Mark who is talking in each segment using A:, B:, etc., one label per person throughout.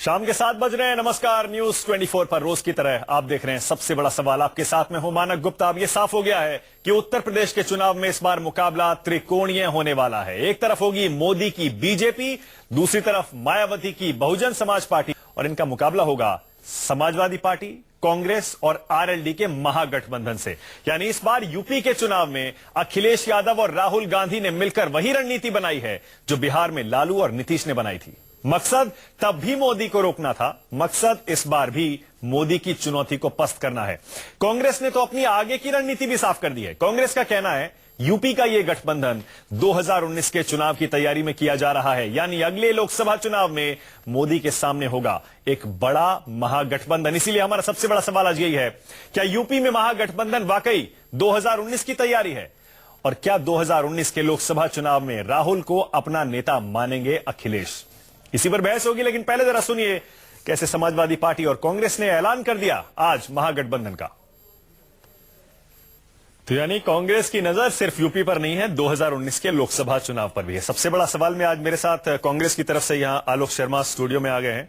A: शाम के 7 बज रहे हैं। नमस्कार, न्यूज 24 पर रोज की तरह आप देख रहे हैं सबसे बड़ा सवाल। आपके साथ में हूं मानक गुप्ता। अब यह साफ हो गया है कि उत्तर प्रदेश के चुनाव में इस बार मुकाबला त्रिकोणीय होने वाला है। एक तरफ होगी मोदी की बीजेपी, दूसरी तरफ मायावती की बहुजन समाज पार्टी, और इनका मुकाबला होगा समाजवादी पार्टी, कांग्रेस और आरएलडी के महागठबंधन से। यानी इस बार यूपी के चुनाव में अखिलेश यादव और राहुल गांधी ने मिलकर वही रणनीति बनाई है जो बिहार में लालू और नीतीश ने बनाई थी। मकसद तब भी मोदी को रोकना था, मकसद इस बार भी मोदी की चुनौती को पस्त करना है। कांग्रेस ने तो अपनी आगे की रणनीति भी साफ कर दी है। कांग्रेस का कहना है यूपी का यह गठबंधन 2019 के चुनाव की तैयारी में किया जा रहा है, यानी अगले लोकसभा चुनाव में मोदी के सामने होगा एक बड़ा महागठबंधन। इसीलिए हमारा सबसे बड़ा सवाल आज यही है, क्या यूपी में महागठबंधन वाकई 2019 की तैयारी है? और क्या 2019 के लोकसभा चुनाव में राहुल को अपना नेता मानेंगे अखिलेश? इसी पर बहस होगी, लेकिन पहले जरा सुनिए कैसे समाजवादी पार्टी और कांग्रेस ने ऐलान कर दिया आज महागठबंधन का। तो यानी कांग्रेस की नजर सिर्फ यूपी पर नहीं है, 2019 के लोकसभा चुनाव पर भी है। सबसे बड़ा सवाल में आज मेरे साथ कांग्रेस की तरफ से यहां आलोक शर्मा स्टूडियो में आ गए हैं,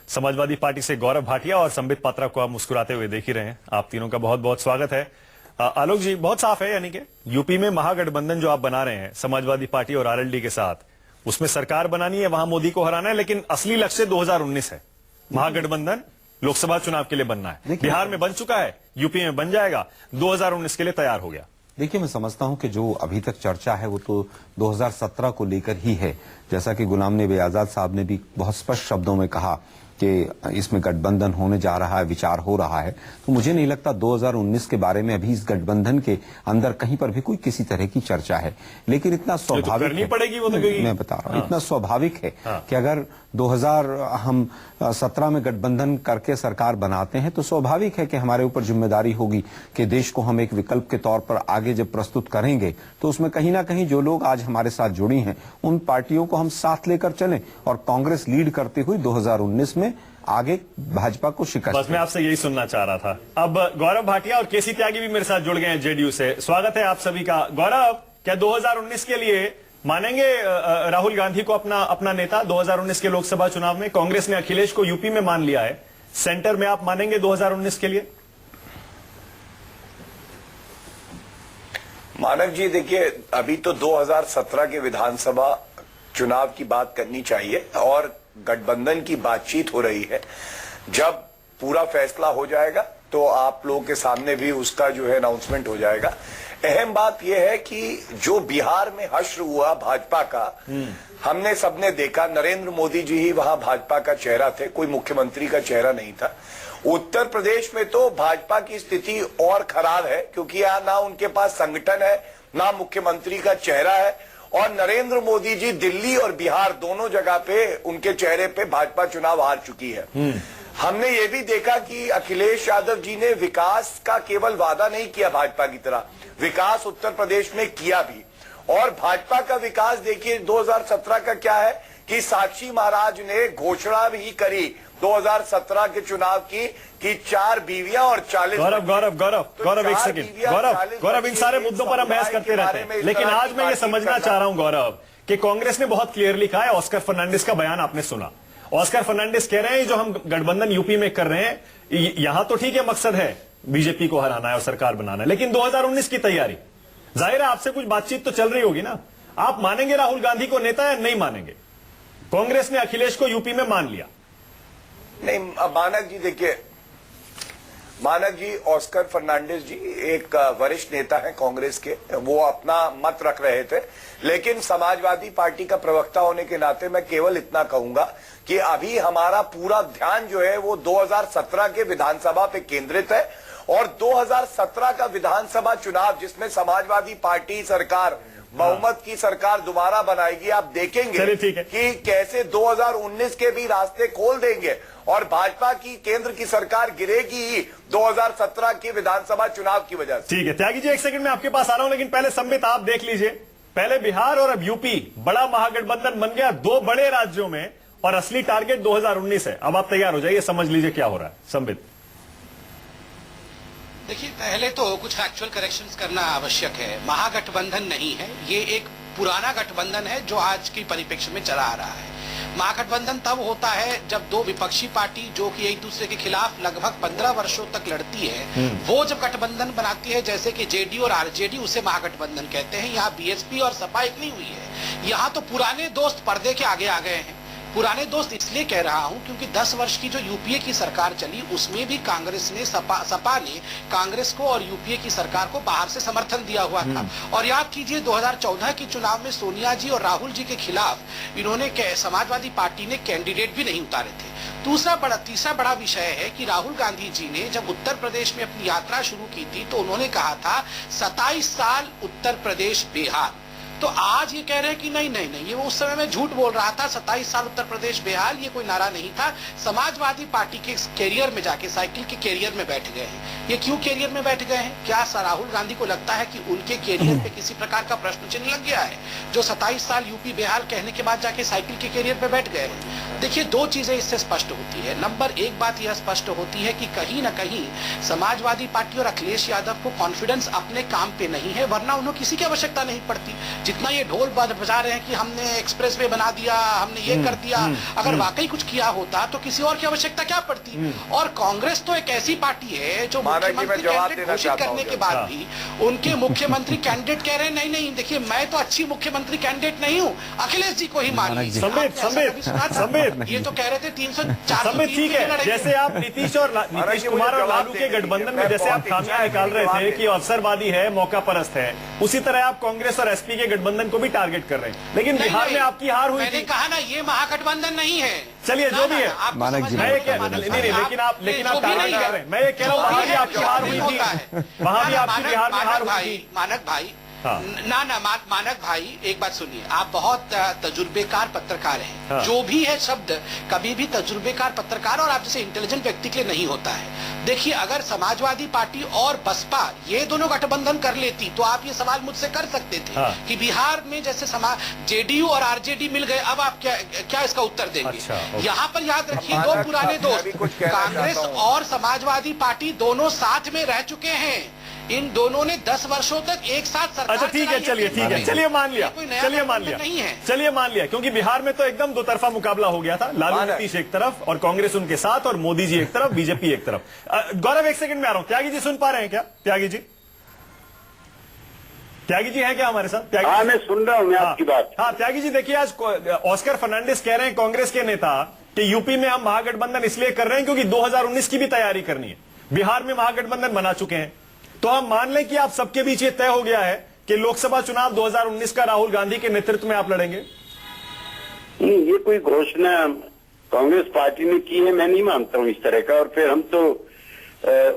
A: समाजवादी पार्टी से गौरव भाटिया और संबित पात्रा को आप मुस्कुराते हुए देख ही रहे हैं। आप तीनों का बहुत बहुत स्वागत है। आलोक जी, बहुत साफ है, यानी कि यूपी में महागठबंधन जो आप बना रहे हैं समाजवादी पार्टी और आरएलडी के साथ, उसमें सरकार बनानी है, वहां मोदी को हराना है, लेकिन असली लक्ष्य 2019 है। महागठबंधन लोकसभा चुनाव के लिए बनना है। बिहार में बन चुका है, यूपी में बन जाएगा, 2019 के लिए तैयार हो गया।
B: देखिए, मैं समझता हूं कि जो अभी तक चर्चा है वो तो 2017 को लेकर ही है। जैसा कि गुलाम नबी आजाद साहब ने भी बहुत स्पष्ट शब्दों में कहा कि इसमें गठबंधन होने जा रहा है, विचार हो रहा है। तो मुझे नहीं लगता 2019 के बारे में अभी इस गठबंधन के अंदर कहीं पर भी कोई किसी तरह की चर्चा है। लेकिन इतना स्वाभाविक
A: करनी पड़ेगी वो तो,
B: मैं बता रहा हूँ, इतना स्वाभाविक है कि अगर 2017 में गठबंधन करके सरकार बनाते हैं तो स्वाभाविक है कि हमारे ऊपर जिम्मेदारी होगी कि देश को हम एक विकल्प के तौर पर आगे जब प्रस्तुत करेंगे तो उसमें कहीं ना कहीं जो लोग आज हमारे साथ जुड़ी हैं उन पार्टियों को हम साथ लेकर चलें और कांग्रेस लीड करते हुए 2019 में आगे भाजपा को शिकस्त।
A: बस मैं आपसे यही सुनना चाह रहा था। अब गौरव भाटिया और केसी त्यागी भी मेरे साथ जुड़ गए हैं जेडीयू से। स्वागत है आप सभी का। गौरव, क्या 2019 के लिए मानेंगे राहुल गांधी को अपना नेता 2019 के लोकसभा चुनाव में? कांग्रेस ने अखिलेश को यूपी में मान लिया है, सेंटर में आप मानेंगे 2019 के लिए?
C: मानक जी, देखिए, अभी तो 2017 के विधानसभा चुनाव की बात करनी चाहिए और गठबंधन की बातचीत हो रही है। जब पूरा फैसला हो जाएगा तो आप लोगों के सामने भी उसका जो है अनाउंसमेंट हो जाएगा। अहम बात यह है कि जो बिहार में हश्र हुआ भाजपा का, हमने सबने देखा, नरेंद्र मोदी जी ही वहां भाजपा का चेहरा थे, कोई मुख्यमंत्री का चेहरा नहीं था। उत्तर प्रदेश में तो भाजपा की स्थिति और खराब है क्योंकि यहाँ ना उनके पास संगठन है, ना मुख्यमंत्री का चेहरा है, और नरेंद्र मोदी जी दिल्ली और बिहार दोनों जगह पे उनके चेहरे पे भाजपा चुनाव हार चुकी है। हमने ये भी देखा कि अखिलेश यादव जी ने विकास का केवल वादा नहीं किया भाजपा की तरह, विकास उत्तर प्रदेश में किया भी। और भाजपा का विकास देखिए 2017 का क्या है कि साक्षी महाराज ने घोषणा भी करी 2017 के चुनाव की कि 4 बीवियां और 40।
A: गौरव एक सेकंड। गौरव, इन सारे मुद्दों पर हम बहस करते रहते हैं, लेकिन आज मैं ये समझना चाह रहा हूं गौरव कि कांग्रेस ने बहुत क्लियरली कहा है, ऑस्कर फर्नांडिस का बयान आपने सुना। ऑस्कर फर्नांडिस कह रहे हैं जो हम गठबंधन यूपी में कर रहे हैं, यहां तो ठीक है, मकसद है बीजेपी को हराना है और सरकार बनाना है, लेकिन 2019 की तैयारी, जाहिर है आपसे कुछ बातचीत तो चल रही होगी ना। आप मानेंगे राहुल गांधी को नेता या नहीं मानेंगे? कांग्रेस ने अखिलेश को यूपी में मान लिया।
C: नहीं मानक जी, देखिए मानक जी, ऑस्कर फर्नांडिस जी एक वरिष्ठ नेता है कांग्रेस के, वो अपना मत रख रहे थे, लेकिन समाजवादी पार्टी का प्रवक्ता होने के नाते मैं केवल इतना कहूंगा कि अभी हमारा पूरा ध्यान जो है वो 2017 के विधानसभा पे केंद्रित है और 2017 का विधानसभा चुनाव जिसमें समाजवादी पार्टी सरकार, बहुमत की सरकार दोबारा बनाएगी, आप देखेंगे कि कैसे 2019 के भी रास्ते खोल देंगे और भाजपा की केंद्र की सरकार गिरेगी ही 2017 के विधानसभा चुनाव की वजह से।
A: ठीक है त्यागी जी, एक सेकंड में आपके पास आ रहा हूं, लेकिन पहले संबित आप देख लीजिए, पहले बिहार और अब यूपी, बड़ा महागठबंधन बन गया 2 बड़े राज्यों में और असली टारगेट 2019 है। अब आप तैयार हो जाइए, समझ लीजिए क्या हो रहा है। संबित,
D: देखिए, पहले तो कुछ फैक्चुअल करेक्शंस करना आवश्यक है। महागठबंधन नहीं है, ये एक पुराना गठबंधन है जो आज की परिप्रेक्ष्य में चला आ रहा है। महागठबंधन तब होता है जब दो विपक्षी पार्टी जो कि एक दूसरे के खिलाफ लगभग 15 वर्षों तक लड़ती है, वो जब गठबंधन बनाती है, जैसे कि जेडीयू और आरजेडी, उसे महागठबंधन कहते हैं। यहाँ बीएसपी और सपा एक नहीं हुई है। यहाँ तो पुराने दोस्त पर्दे के आगे आ गए हैं। पुराने दोस्त इसलिए कह रहा हूं क्योंकि 10 वर्ष की जो यूपीए की सरकार चली, उसमें भी कांग्रेस ने सपा ने कांग्रेस को और यूपीए की सरकार को बाहर से समर्थन दिया हुआ था। और याद कीजिए 2014 के चुनाव में सोनिया जी और राहुल जी के खिलाफ इन्होंने समाजवादी पार्टी ने कैंडिडेट भी नहीं उतारे थे। तीसरा बड़ा विषय है कि राहुल गांधी जी ने जब उत्तर प्रदेश में अपनी यात्रा शुरू की थी तो उन्होंने कहा था 27 साल उत्तर प्रदेश बिहार। तो आज ये कह रहे हैं कि नहीं, ये वो उस समय में झूठ बोल रहा था। 27 साल उत्तर प्रदेश बेहाल, ये कोई नारा नहीं था। समाजवादी पार्टी के कैरियर में जाके, साइकिल के कैरियर में बैठ गए हैं। ये क्यों कैरियर में बैठ गए हैं? क्या राहुल गांधी को लगता है कि उनके कैरियर पे किसी प्रकार का प्रश्न चिन्ह लग गया है, जो 27 साल यूपी बेहाल कहने के बाद जाके साइकिल के कैरियर पे बैठ गए हैं? देखिए, दो चीजें इससे स्पष्ट होती है। नंबर एक बात यह स्पष्ट होती है कि कहीं ना कहीं समाजवादी पार्टी और अखिलेश यादव को कॉन्फिडेंस अपने काम पे नहीं है, वरना उन्हें किसी की आवश्यकता नहीं पड़ती। जितना ये ढोल बजा रहे हैं कि हमने एक्सप्रेस वे बना दिया, हमने ये कर दिया, अगर वाकई कुछ किया होता तो किसी और की आवश्यकता क्या पड़ती? और कांग्रेस तो एक ऐसी पार्टी है जो मुख्यमंत्री कैंडिडेट घोषित करने के बाद भी उनके मुख्यमंत्री कैंडिडेट कह रहे हैं नहीं, देखिए मैं तो अच्छी मुख्यमंत्री कैंडिडेट नहीं हूँ, अखिलेश जी को ही मान लीजिए। ये तो कह रहे थे 304।
A: ठीक है, जैसे आप नीतीश कुमार और लालू के गठबंधन में जैसे आप खामियां निकाल रहे थे कि अवसरवादी है, मौका परस्त है, उसी तरह आप कांग्रेस और एसपी के गठबंधन को भी टारगेट कर रहे हैं। लेकिन बिहार में आपकी हार हुई
D: मैंने
A: थी।
D: कहा ना, ये महागठबंधन नहीं है।
A: चलिए, जो भी है,
B: मानक जी,
A: मैं ये कह लेकिन आप टारगेट कर रहे हैं। मैं ये कह रहा हूँ वहां भी आपकी हार हुई थी, वहां भी आपकी बिहार में हार हुई थी।
D: मानक भाई, मानक भाई, एक बात सुनिए, आप बहुत तजुर्बेकार पत्रकार हैं। जो भी है शब्द कभी भी तजुर्बेकार पत्रकार और आप जैसे इंटेलिजेंट व्यक्ति के लिए नहीं होता है। देखिए, अगर समाजवादी पार्टी और बसपा ये दोनों गठबंधन कर लेती तो आप ये सवाल मुझसे कर सकते थे कि बिहार में जैसे जेडीयू और आरजेडी मिल गए, अब आप क्या इसका उत्तर देंगे? यहाँ पर याद रखिए, दो पुराने दोस्त कांग्रेस और समाजवादी पार्टी दोनों साथ में रह चुके हैं। इन दोनों ने 10 वर्षों तक एक साथ सरकार।
A: अच्छा, ठीक है, चलिए मान लिया, क्योंकि बिहार में तो एकदम दो तरफा मुकाबला हो गया था। लालू नीतीश एक तरफ और कांग्रेस उनके साथ, और मोदी जी एक तरफ, बीजेपी एक तरफ। गौरव, एक सेकंड में आ रहा हूं। त्यागी जी सुन पा रहे हैं क्या? त्यागी जी हैं क्या हमारे साथ?
E: हाँ, मैं सुन रहा हूँ आपकी बात।
A: हाँ, त्यागी जी, देखिए, आज ऑस्कर फर्नांडिस कह रहे हैं, कांग्रेस के नेता, कि यूपी में हम महागठबंधन इसलिए कर रहे हैं क्योंकि 2019 की भी तैयारी करनी है। बिहार में महागठबंधन बना चुके हैं, तो हम मान लें कि आप सबके बीच ये तय हो गया है कि लोकसभा चुनाव 2019 का राहुल गांधी के नेतृत्व में आप लड़ेंगे?
E: नहीं, ये कोई घोषणा कांग्रेस पार्टी ने की है, मैं नहीं मानता हूँ इस तरह का। और फिर हम तो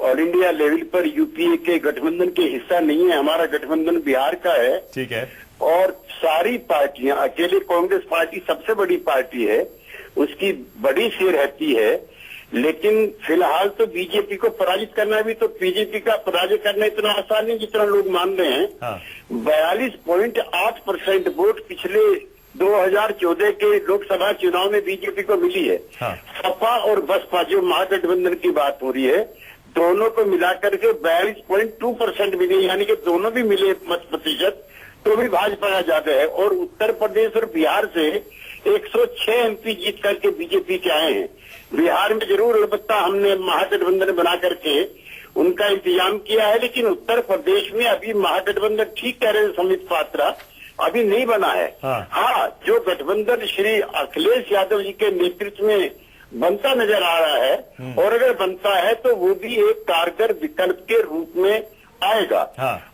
E: ऑल इंडिया लेवल पर यूपीए के गठबंधन के हिस्सा नहीं है। हमारा गठबंधन बिहार का है।
A: ठीक है।
E: और सारी पार्टियां, अकेले कांग्रेस पार्टी सबसे बड़ी पार्टी है, उसकी बड़ी सी रहती है। लेकिन फिलहाल तो बीजेपी को पराजित करना भी, तो बीजेपी का पराजय करना इतना आसान नहीं जितना लोग मान रहे हैं। 42.8% वोट पिछले 2014 के लोकसभा चुनाव में बीजेपी को मिली है। सपा और बसपा, जो महागठबंधन की बात हो रही है, दोनों को मिलाकर के 42.2% मिली, यानी कि दोनों भी मिले मत प्रतिशत, तो भी भाजपा का ज्यादा है। और उत्तर प्रदेश और बिहार से 106 एमपी जीत करके बीजेपी के आए हैं। बिहार में जरूर अलबत्ता हमने महागठबंधन बना करके उनका इंतजाम किया है, लेकिन उत्तर प्रदेश में अभी महागठबंधन, ठीक कह रहे हैं समित पात्रा, अभी नहीं बना है। हाँ, जो गठबंधन श्री अखिलेश यादव जी के नेतृत्व में बनता नजर आ रहा है, और अगर बनता है तो वो भी एक कारगर विकल्प के रूप में आएगा।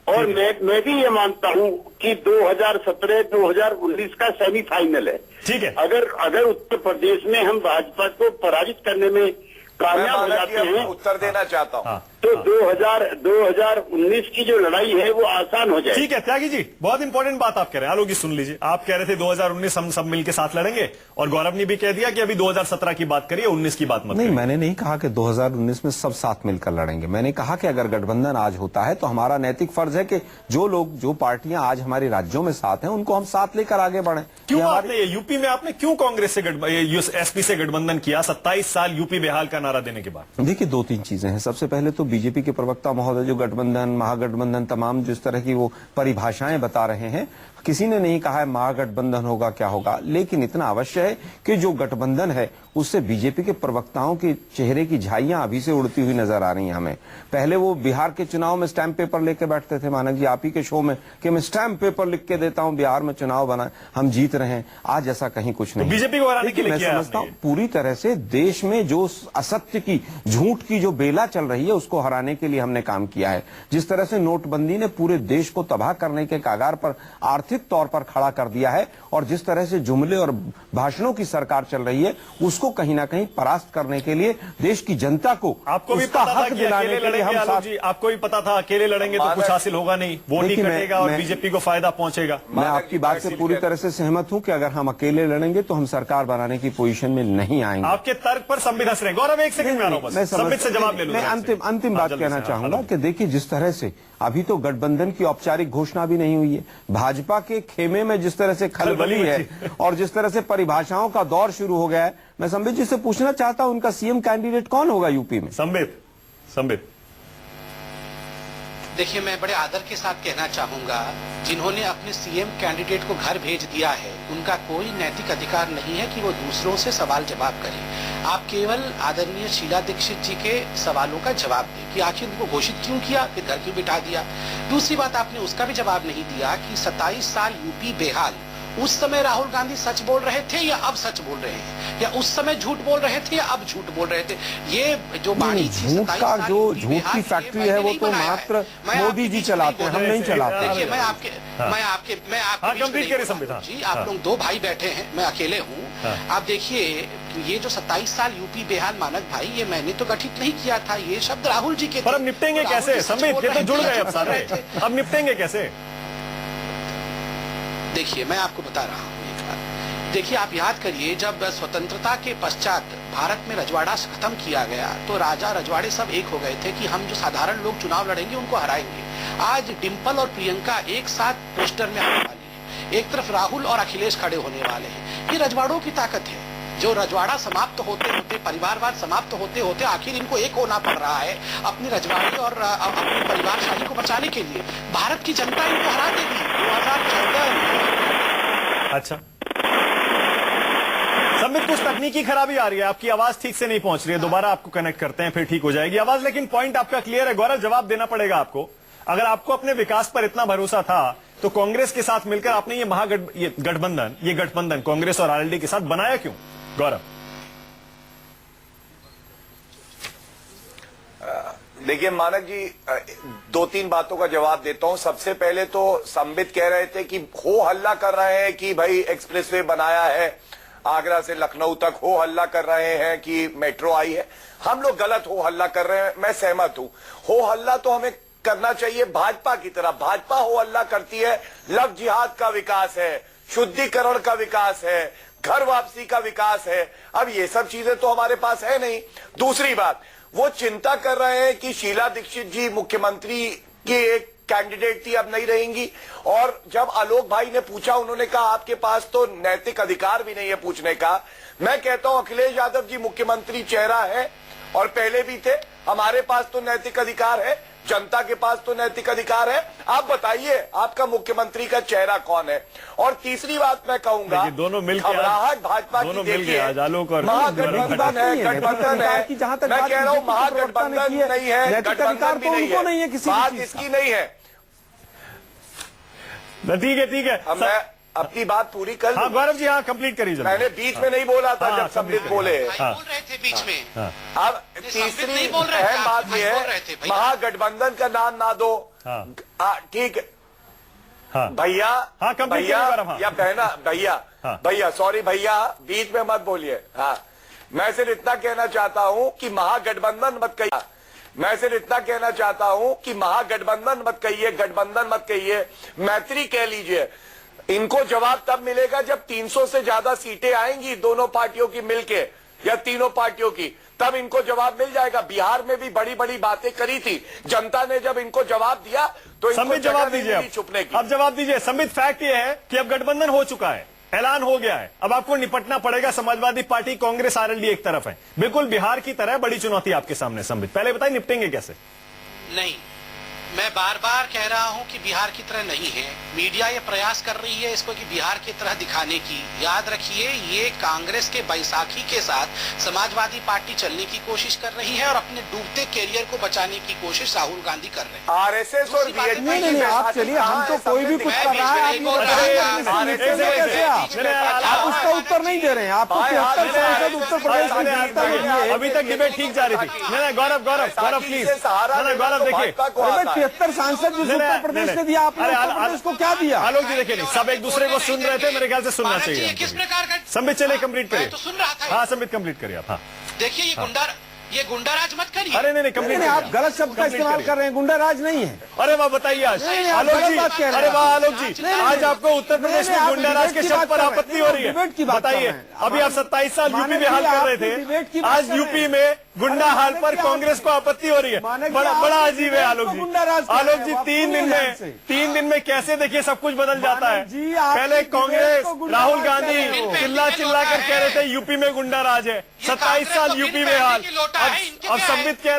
E: और मैं भी ये मानता हूँ कि 2017-2019 का सेमीफाइनल है।
A: ठीक है।
E: अगर उत्तर प्रदेश में हम भाजपा को पराजित करने में कामयाब हो जाते हैं,
C: उत्तर देना चाहता हूँ,
E: तो 2019 की जो लड़ाई है वो आसान हो जाएगी।
A: ठीक है त्यागी जी, बहुत इंपॉर्टेंट बात आप कह रहे हैं। आलोक जी सुन लीजिए, आप कह रहे थे 2019 हम सब मिलकर साथ लड़ेंगे, और गौरव ने भी कह दिया कि अभी 2017 की बात करिए, 19 की बात मत
B: नहीं,
A: करिए।
B: मैंने नहीं कहा कि 2019 में सब साथ मिलकर लड़ेंगे। मैंने कहा कि अगर गठबंधन आज होता है तो हमारा नैतिक फर्ज है कि जो लोग, जो पार्टियां आज हमारे राज्यों में साथ हैं, उनको हम साथ लेकर आगे बढ़े।
A: क्यों आपने यूपी में आपने क्यों कांग्रेस से एसपी से गठबंधन किया 27 साल यूपी बेहाल का नारा देने के बाद?
B: देखिए, 2-3 चीजें हैं। सबसे पहले तो बीजेपी के प्रवक्ता महोदय जो गठबंधन, महागठबंधन, तमाम जिस तरह की वो परिभाषाएं बता रहे हैं, किसी ने नहीं कहा है महागठबंधन होगा क्या होगा, लेकिन इतना अवश्य है कि जो गठबंधन है उससे बीजेपी के प्रवक्ताओं के चेहरे की झाइयां अभी से उड़ती हुई नजर आ रही हैं हमें। पहले वो बिहार के चुनाव में स्टैंप पेपर लेके बैठते थे मानक जी, आप ही के शो में, कि मैं स्टैंप पेपर लिख के देता हूं, बिहार में चुनाव बना, हम जीत रहे हैं। आज ऐसा कहीं कुछ नहीं।
A: बीजेपी को हराने के लिए
B: मैं समझता हूं पूरी तरह से देश में जो असत्य की, झूठ की जो बेला चल रही है उसको हराने के लिए हमने काम किया है। जिस तरह से नोटबंदी ने पूरे देश को तबाह करने के कागार पर आर्थिक तौर पर खड़ा कर दिया है, और जिस तरह से जुमले और भाषणों की सरकार चल रही है, उसको कहीं ना कहीं परास्त करने के लिए देश की जनता को
A: आपको भी
B: उसका
A: पता था
B: हक
A: कि
B: दिलाने
A: अकेले
B: के लिए
A: लड़ेंगे,
B: हम
A: आलोक जी, आपको भी पता था अकेले लड़ेंगे तो कुछ हासिल होगा नहीं, वोट ही कटेगा और बीजेपी को फायदा पहुंचेगा।
B: मैं आपकी बात से पूरी तरह से सहमत हूं कि अगर हम अकेले लड़ेंगे तो हम सरकार बनाने की पोजीशन में नहीं आएंगे।
A: आपके तर्क पर संबित हंस रहे हैं। गौरव, एक सेकंड में आ रहा हूं, बस संबित से जवाब ले लूं।
B: मैं अंतिम बात कहना चाहूंगा कि देखिए, जिस तरह से अभी तो गठबंधन की औपचारिक घोषणा भी नहीं हुई है, भाजपा के खेमे में जिस तरह से खलबली है और जिस तरह से परिभाषाओं का दौर शुरू हो गया है, मैं संबित जी से पूछना चाहता हूं उनका सीएम कैंडिडेट कौन होगा यूपी में?
A: संबित
D: देखिए, मैं बड़े आदर के साथ कहना चाहूंगा, जिन्होंने अपने सीएम कैंडिडेट को घर भेज दिया है, उनका कोई नैतिक अधिकार नहीं है कि वो दूसरों से सवाल जवाब करें। आप केवल आदरणीय शीला दीक्षित जी के सवालों का जवाब दें कि आखिर उनको घोषित क्यों किया, फिर घर क्यों बिठा दिया। दूसरी बात, आपने उसका भी जवाब नहीं दिया कि 27 साल यूपी बेहाल, उस समय राहुल गांधी सच बोल रहे थे या अब सच बोल रहे हैं, या उस समय झूठ बोल रहे थे या अब झूठ बोल रहे थे। ये जो बाणी
B: झूठ का जो झूठ की फैक्ट्री है वो तो मात्र मोदी जी चलाते हैं, हम नहीं चलाते।
D: देखिए, मैं आपके जी, आप लोग दो भाई बैठे हैं, मैं अकेले हूँ। आप देखिए, ये जो 27 साल यूपी बेहाल मानक भाई, ये मैंने तो गठित नहीं किया था, ये शब्द राहुल जी के।
A: पर अब निपटेंगे कैसे संबित? ये तो जुड़ गए अब सारे, अब निपटेंगे कैसे?
D: देखिए, मैं आपको बता रहा हूँ एक बात। देखिए, आप याद करिए, जब स्वतंत्रता के पश्चात भारत में रजवाड़ा खत्म किया गया तो राजा रजवाड़े सब एक हो गए थे कि हम जो साधारण लोग चुनाव लड़ेंगे उनको हराएंगे। आज डिम्पल और प्रियंका एक साथ पोस्टर में आने वाली है, एक तरफ राहुल और अखिलेश खड़े होने वाले हैं। ये रजवाड़ों की ताकत है। जो रजवाड़ा समाप्त होते होते, परिवारवाद समाप्त होते होते आखिर इनको एक होना पड़ रहा है अपनी रजवाड़ी और अपनी परिवारशाही को बचाने के लिए। भारत की जनता इनको हरा देगी 2014।
A: अच्छा, संबित, कुछ तकनीकी खराबी आ रही है, आपकी आवाज ठीक से नहीं पहुंच रही है, दोबारा आपको कनेक्ट करते हैं, फिर ठीक हो जाएगी आवाज। लेकिन पॉइंट आपका क्लियर है गौरव, जवाब देना पड़ेगा आपको। अगर आपको अपने विकास पर इतना भरोसा था तो कांग्रेस के साथ मिलकर आपने ये गठबंधन कांग्रेस और आरएलडी के साथ बनाया क्यों? गौरव,
C: देखिए मानक जी, 2-3 बातों का जवाब देता हूं। सबसे पहले तो संबित कह रहे थे कि हो हल्ला कर रहे हैं कि भाई एक्सप्रेसवे बनाया है, आगरा से लखनऊ तक हो हल्ला कर रहे हैं कि मेट्रो आई है। हम लोग गलत हो हल्ला कर रहे हैं, मैं सहमत हूं। हो हल्ला तो हमें करना चाहिए भाजपा की तरह। भाजपा हो हल्ला करती है लव जिहाद का विकास है, शुद्धिकरण का विकास है, घर वापसी का विकास है। अब ये सब चीजें तो हमारे पास है नहीं। दूसरी बात, वो चिंता कर रहे हैं कि शीला दीक्षित जी मुख्यमंत्री की एक कैंडिडेट थी, अब नहीं रहेंगी। और जब आलोक भाई ने पूछा, उन्होंने कहा आपके पास तो नैतिक अधिकार भी नहीं है पूछने का। मैं कहता हूं अखिलेश यादव जी मुख्यमंत्री चेहरा है और पहले भी थे। हमारे पास तो नैतिक अधिकार है, जनता के पास तो नैतिक अधिकार है। आप बताइए आपका मुख्यमंत्री का चेहरा कौन है? और तीसरी बात मैं कहूंगा,
A: दोनों मिलकर
C: घबराहट भाजपा की देखिए, महागठबंधन है, गठबंधन है। मैं कह रहा हूं महागठबंधन नहीं है, गठबंधन भी नहीं है, बात इसकी नहीं है।
A: ठीक है,
C: अब मैं अपनी बात पूरी कर
A: हाँ गौरव जी, हाँ कंप्लीट करिए।
C: मैंने बीच में नहीं बोला था जब संबित बोले,
D: बोल रहे थे बीच में।
C: अब तीसरी अहम बात यह है, महागठबंधन का नाम ना दो, ठीक है भैया, भैया या बहना, भैया सॉरी भैया, बीच में मत बोलिए। हाँ, मैं सिर्फ इतना कहना चाहता हूं कि महागठबंधन मत कहिए। मैं सिर्फ इतना कहना चाहता हूं कि महागठबंधन मत कहिए, गठबंधन मत कहिए, मैत्री कह लीजिए। इनको जवाब तब मिलेगा जब 300 से ज्यादा सीटें आएंगी दोनों पार्टियों की मिलके या तीनों पार्टियों की, तब इनको जवाब मिल जाएगा। बिहार में भी बड़ी बड़ी बातें करी थी जनता ने, जब इनको जवाब दिया तो इनको
A: जवाब दीजिए
C: छुपने की।
A: अब जवाब दीजिए संबित। फैक्ट ये है कि अब गठबंधन हो चुका है, ऐलान हो गया है, अब आपको निपटना पड़ेगा। समाजवादी पार्टी, कांग्रेस, आरएलडी एक तरफ है, बिल्कुल बिहार की तरह बड़ी चुनौती आपके सामने। संबित, पहले बताइए निपटेंगे कैसे?
D: नहीं, मैं बार बार कह रहा हूं कि बिहार की तरह नहीं है। मीडिया ये प्रयास कर रही है इसको कि बिहार की तरह दिखाने की। याद रखिए, ये कांग्रेस के बैसाखी के साथ समाजवादी पार्टी चलने की कोशिश कर रही है और अपने डूबते कैरियर को बचाने की कोशिश राहुल गांधी कर रहे हैं।
C: आरएसएस और बीजेपी
F: नहीं, आप चलिए, हम तो कोई भी कुछ कर रहा है, आप उसका उत्तर नहीं दे रहे हैं। आपको 73 सांसद उत्तर प्रदेश में जीतता है।
A: अभी तक डिबेट ठीक जा रही थी। नहीं, गौरव प्लीज, गौरव देखिए,
F: 73 सांसद जिस उत्तर प्रदेश ने दिया, आपने उत्तर प्रदेश को क्या दिया?
A: आलोक जी देखिए, नहीं सब एक दूसरे को सुन रहे थे, मेरे ख्याल से सुनना चाहिए।
D: किस प्रकार का
A: संबित चलिए कंप्लीट करिए।
D: तो सुन रहा था।
A: हाँ संबित कंप्लीट करिए आप। हाँ
D: देखिए, ये गुंडाराज मत करिए।
A: अरे नहीं कंप्लीट,
F: आप गलत शब्द का इस्तेमाल कर रहे हैं। गुंडाराज नहीं है।
A: अरे वाह, बताइए आज
F: नहीं, आप
A: आलोक
F: गलत
A: जी,
F: बात कह रहे हैं।
A: अरे वाह आलोक जी, आज आपको उत्तर प्रदेश में
F: आप
A: गुंडाराज
F: डिबेट
A: के
F: की
A: शब्द
F: बात
A: पर
F: कर रहे हैं।
A: आपत्ति हो रही है।
F: डिबेट की बात कर
A: बताइए,
F: रहे हैं।
A: अभी आप 27 साल यूपी में हाल कर रहे
F: डिबेट की
A: थे,
F: बात
A: आज
F: कर रहे
A: यूपी
F: हैं।
A: में गुंडा हाल पर कांग्रेस को आपत्ति हो रही है। बड़ा अजीब है आलोक जी। आलोक जी 3 दिन में कैसे देखिए सब कुछ बदल जाता है। पहले कांग्रेस राहुल गांधी चिल्ला कर कह रहे थे यूपी में गुंडा राज है, 27 साल यूपी में हाल। अब संबित कह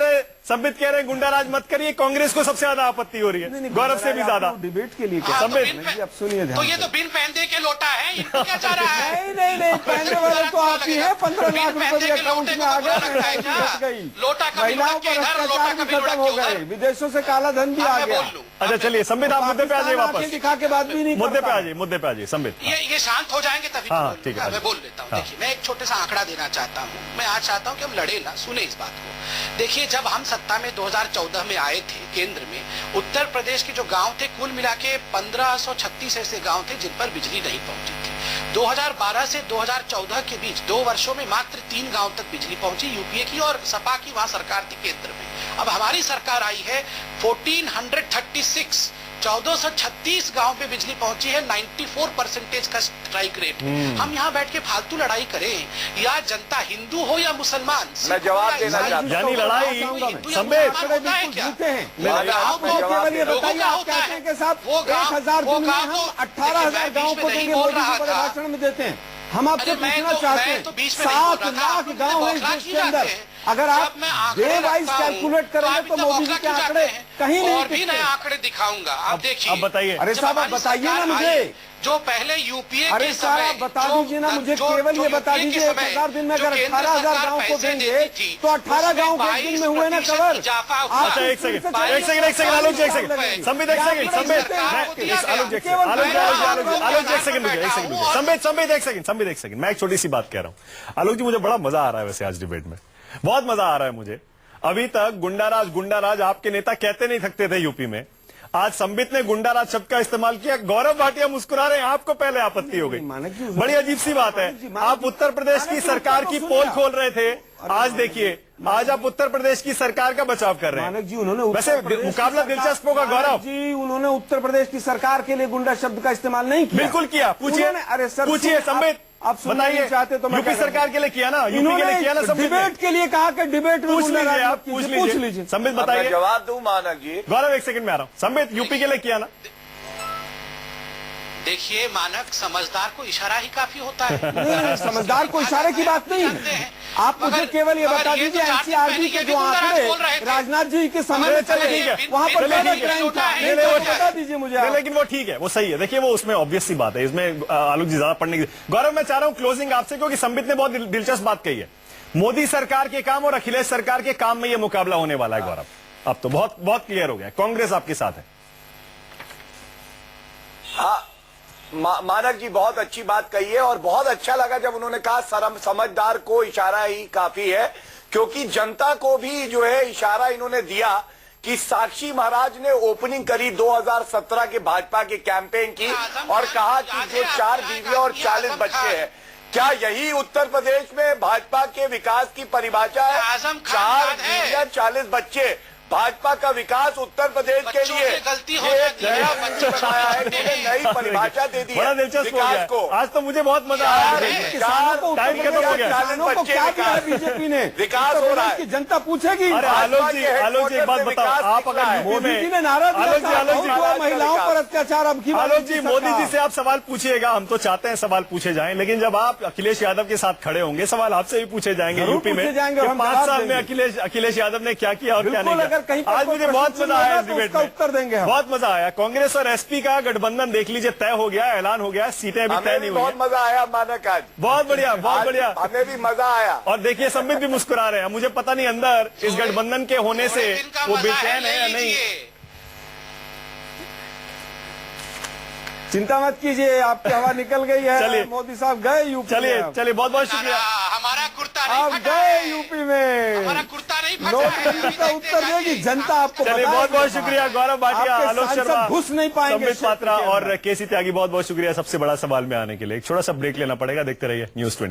A: रहे हैं गुंडा राज मत करिए, कांग्रेस को सबसे ज्यादा आपत्ति हो रही है, गौरव से भी ज्यादा।
F: डिबेट के लिए
D: हाँ,
F: अब सुनिए,
D: तो ये तो बिन पहनदे के लोटा है, इनको क्या चाह रहा है?
F: नहीं, पहनने वाले तो आप ही है। 15 लाख रुपए अकाउंट में आ गए,
D: लोटा कभी
F: महिलाओं पर अत्याचार भी खत्म हो गए, विदेशों से काला धन भी आ गया।
A: अच्छा चलिए संबित, आप मुद्दे पे आ जाइए वापस।
F: दिखा के बात भी नहीं,
A: मुद्दे पे आ जाइए संबित।
D: ये शांत हो जाएंगे तभी
A: हाँ,
D: तो
A: ठीक है।
D: मैं बोल लेता हूँ। देखिए, मैं एक छोटे सा आंकड़ा देना चाहता हूँ। मैं आज चाहता हूँ कि हम लड़े ना, सुने इस बात को। देखिए, जब हम सत्ता में 2014 में आए थे केंद्र में, उत्तर प्रदेश के जो गांव थे कुल मिला के 1536 ऐसे गांव थे जिन पर बिजली नहीं पहुंची थी। 2012 से 2014 के बीच 2 वर्षों में मात्र 3 गांव तक बिजली पहुंची, यूपीए की और सपा की वहां सरकार थी केंद्र में। अब हमारी सरकार आई है, 1436 1436 गांव पे बिजली पहुंची है, 94% का स्ट्राइक रेट। हम यहाँ बैठ के फालतू लड़ाई करें या जनता हिंदू हो या मुसलमान,
C: मैं जवाब देना चाहता हूं।
A: यानी लड़ाई संबित
D: होता है क्या?
F: केवल ये बताइए, आप कहते हैं कि साहब 1000 दिन में हम 18,000 गाँव को देंगे, मोदी जी बड़े भाषण में देते हैं। हम आपसे पूछना चाहते हैं, 7 लाख गाँव है इस देश के अंदर, अगर आप डे वाइज कैलकुलेट करेंगे तो मोदी जी के आंकड़े कहीं नहीं
D: और भी नए आंकड़े दिखाऊंगा। आप देखिए,
A: अब बताइए।
F: अरे साहब, आप बताइए ना मुझे,
D: जो पहले यूपीए
F: अरे
D: के
F: साहब
D: समय,
F: आप बता दीजिए ना मुझे, केवल ये बता दीजिए 1000 दिन में अगर 18,000 गाँव को देंगे तो 18 गाँव के एक दिन में हुए ना कवर।
A: अच्छा एक सेकंड आलोक जी, एक सेकंड संबित, एक सेकंड संबित, एक सेकंड मैं एक छोटी सी बात कह रहा हूँ। आलोक जी, मुझे बड़ा मजा आ रहा है वैसे आज डिबेट में, बहुत मजा आ रहा है मुझे। अभी तक गुंडाराज आपके नेता कहते नहीं थकते थे यूपी में, आज संबित ने गुंडाराज शब्द का इस्तेमाल किया, गौरव भाटिया मुस्कुरा रहे हैं, आपको पहले आपत्ति हो गई। बड़ी अजीब सी बात है, आप उत्तर प्रदेश की सरकार की पोल खोल रहे थे, आज देखिए, आज आप उत्तर प्रदेश की सरकार का बचाव कर रहे हैं।
F: मानक जी, उन्होंने
A: वैसे मुकाबला दिलचस्प होगा गौरव
F: जी, उन्होंने उत्तर प्रदेश की सरकार के लिए गुंडा शब्द का इस्तेमाल नहीं किया।
A: बिल्कुल किया, पूछिए।
F: अरे सर,
A: पूछिए संबित,
F: आप
A: बताइए।
F: चाहते तो
A: यूपी सरकार के लिए किया ना, यूपी के लिए किया ना संबित,
F: डिबेट के लिए कहा कि डिबेट में
A: पूछ लीजिए, आप पूछ लीजिए संबित, बताइए।
C: जवाब दूं मानक जी?
A: गौरव एक सेकंड में आ रहा हूँ। संबित, यूपी के लिए किया ना?
D: देखिए मानक, समझदार को इशारा ही काफी होता है।
F: नहीं, समझदार को इशारे की बात नहीं है। आप मुझे केवल ये बता दीजिए, एनसीआरबी के जो आंकड़े राजनाथ जी के समय में चले गए, वहाँ पर बता दीजिए मुझे।
A: लेकिन वो ठीक है, वो सही है। देखिए वो उसमें ऑब्वियस सी बात है, इसमें आलोक जी ज्यादा पढ़ने की। गौरव मैं चाह रहा हूँ क्लोजिंग आपसे, क्योंकि संबित ने बहुत दिलचस्प बात कही है। मोदी सरकार के काम और अखिलेश सरकार के काम में ये मुकाबला होने वाला है गौरव। अब तो बहुत बहुत क्लियर हो गया, कांग्रेस आपके साथ है।
C: हाँ, मानक जी बहुत अच्छी बात कही है, और बहुत अच्छा लगा जब उन्होंने कहा समझदार को इशारा ही काफी है, क्योंकि जनता को भी जो है इशारा इन्होंने दिया कि साक्षी महाराज ने ओपनिंग करी 2017 के भाजपा के कैंपेन की, और कहा कि जो 4 बीवियां और 40 बच्चे हैं, क्या यही उत्तर प्रदेश में भाजपा के विकास की परिभाषा है? 4 बीवियां 40 बच्चे, भाजपा का विकास उत्तर प्रदेश के लिए एक नया मंच बनाया है, नई परिभाषा दे दी है।
A: बड़ा दिलचस्प हो गया
C: को।
A: आज तो मुझे बहुत मजा आ रहा है। टाइम खत्म हो गया।
F: बीजेपी ने
C: विकास हो रहा है,
F: जनता पूछेगी।
A: अरे आलोक जी एक बात बताओ, आप अगर
F: मोदी जी ने नाराज महिलाओं पर अत्याचार, अब
A: आलोक जी मोदी जी से आप सवाल पूछिएगा, हम तो चाहते हैं सवाल पूछे जाएं, लेकिन जब आप अखिलेश यादव के साथ खड़े होंगे, सवाल आपसे भी पूछे जाएंगे यूपी में 5 साल में अखिलेश यादव ने क्या किया और क्या नहीं किया।
F: कहीं पर
A: आज मुझे बहुत मजा आया इस डिबेट
F: उसका
A: में।
F: उत्तर देंगे हम।
A: बहुत मजा आया। कांग्रेस और एसपी का गठबंधन देख लीजिए तय हो गया, ऐलान हो गया, सीटें अभी तय नहीं हुई
C: बहुत
A: हैं।
C: मजा आया मानक आज।
A: बहुत बढ़िया, बहुत बढ़िया।
C: हमें भी मजा आया।
A: और देखिए संबित भी मुस्कुरा रहे हैं। मुझे पता नहीं अंदर इस गठबंधन के होने से वो बेचैन है या नहीं।
F: चिंता मत कीजिए, आपकी हवा निकल गई है।
A: चलिए।
F: मोदी साहब गए यूपी में।
A: चलिए बहुत बहुत शुक्रिया।
D: हमारा कुर्ता नहीं
F: आप
D: फटा
F: गए
D: है।
F: यूपी में।
D: हमारा कुर्ता नहीं फटा है।
F: नोटबंदी का उत्तर देगी जनता आपको।
A: चलिए बहुत बहुत शुक्रिया गौरव भाटिया,
F: आपके
A: आलोक
F: सांसद
A: शर्मा,
F: घुस नहीं पाएंगे
A: संबित
F: क्षेत्र
A: पात्रा
F: के
A: और
F: अंदर।
A: केसी त्यागी, बहुत बहुत शुक्रिया सबसे बड़ा सवाल में आने के लिए। एक छोटा सा ब्रेक लेना पड़ेगा, देखते रहिए न्यूज़ 24।